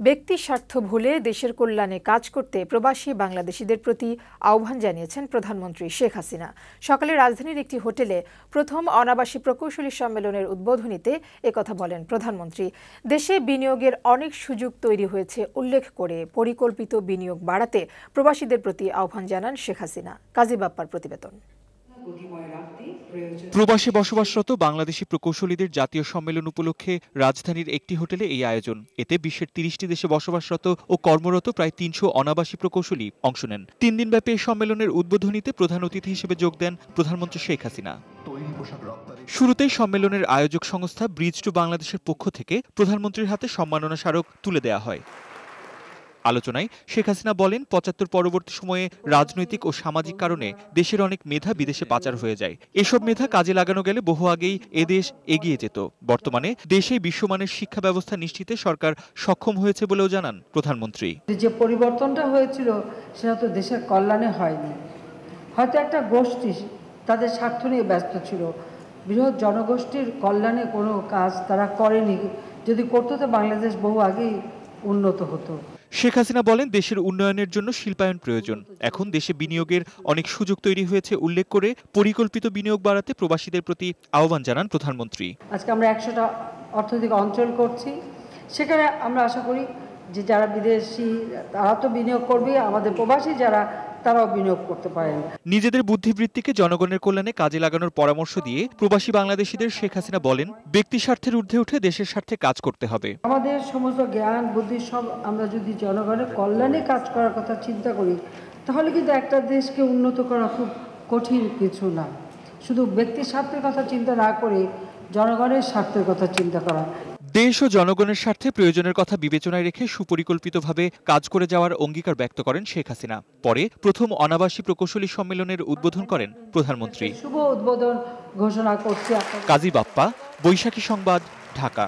ব্যক্তি স্বার্থ ভুলে দেশের কল্যাণে কাজ করতে প্রবাসী বাংলাদেশিদের প্রতি আহ্বান জানিয়েছেন প্রধানমন্ত্রী শেখ হাসিনা। সকালে রাজধানীর একটি হোটেলে প্রথম অনাবাসী প্রকৌশলী সম্মেলনের উদ্বোধনীতে একথা বলেন প্রধানমন্ত্রী। দেশে বিনিয়োগের অনেক সুযোগ তৈরি হয়েছে উল্লেখ করে পরিকল্পিত বিনিয়োগ বাড়াতে প্রবাসীদের প্রতি আহ্বান জানান শেখ হাসিনা। কাজী বাপ্পার প্রতিবেদন। প্রবাসে বসবাসরত বাংলাদেশি প্রকৌশলীদের জাতীয় সম্মেলন উপলক্ষে রাজধানীর একটি হোটেলে এই আয়োজন। এতে বিশ্বের ৩০টি দেশে বসবাসরত ও কর্মরত প্রায় ৩০০ অনাবাসী প্রকৌশলী অংশ নেন। ৩ দিনব্যাপী এই সম্মেলনের উদ্বোধনীতে প্রধান অতিথি হিসেবে যোগ দেন প্রধানমন্ত্রী শেখ হাসিনা। শুরুতেই সম্মেলনের আয়োজক সংস্থা ব্রিজ টু বাংলাদেশের পক্ষ থেকে প্রধানমন্ত্রীর হাতে সম্মাননা স্মারক তুলে দেওয়া হয়। আলোচনায় শেখ হাসিনা বলেন, ৭৫ পরবর্তী সময়ে রাজনৈতিক ও সামাজিক কারণে দেশের অনেক মেধা বিদেশে পাচার হয়ে যায়। এসব মেধা কাজে লাগানো গেলে বহু আগেই এদেশ এগিয়ে যেত। বর্তমানে দেশে বিশ্বমানের শিক্ষা ব্যবস্থা নিশ্চিতে সরকার সক্ষম হয়েছে বলেও জানান প্রধানমন্ত্রী। যে পরিবর্তনটা হয়েছিল সেটা তো দেশের কল্যাণে হয়নি। হয়তো একটা গোষ্ঠী তাদের স্বার্থ নিয়ে ব্যস্ত ছিল, বৃহৎ জনগোষ্ঠীর কল্যাণে কোনো কাজ তারা করেনি। যদি করতো তো বাংলাদেশ বহু আগেই উন্নত হতো। শেখ হাসিনা বলেন, দেশের উন্নয়নের জন্য শিল্পায়ন প্রয়োজন। এখন দেশে বিনিয়োগের অনেক সুযোগ তৈরি হয়েছে উল্লেখ করে পরিকল্পিত বিনিয়োগ বাড়াতে প্রবাসীদের প্রতি আহ্বান জানান প্রধানমন্ত্রী। আজকে আমরা ১০০টা অর্থনৈতিক অঞ্চল করছি, সেখানে আমরা আশা করি যে যারা বিদেশি তারা তো বিনিয়োগ করবে, আমাদের প্রবাসী যারা তারাও বিনিয়োগ করতে পারেন। নিজেদের বুদ্ধিবৃত্তিকে জনগণের কল্যাণে কাজে লাগানোর পরামর্শ দিয়ে প্রবাসী বাংলাদেশিদের শেখ হাসিনা বলেন, ব্যক্তি স্বার্থের ঊর্ধ্বে উঠে দেশের স্বার্থে কাজ করতে হবে। আমাদের সমস্ত জ্ঞান বুদ্ধি সব আমরা যদি জনগণের কল্যাণে কাজ করার কথা চিন্তা করি, তাহলে কিন্তু একটা দেশকে উন্নত করা খুব কঠিন কিছু না। শুধু ব্যক্তি স্বার্থের কথা চিন্তা না করে জনগণের স্বার্থের কথা চিন্তা করা। দেশ ও জনগণের স্বার্থে প্রয়োজনের কথা বিবেচনায় রেখে সুপরিকল্পিতভাবে কাজ করে যাওয়ার অঙ্গীকার ব্যক্ত করেন শেখ হাসিনা। পরে প্রথম অনাবাসী প্রকৌশলী সম্মেলনের উদ্বোধন করেন প্রধানমন্ত্রী। শুভ উদ্বোধন ঘোষণা করছি। কাজী বাপ্পা, বৈশাখী সংবাদ, ঢাকা।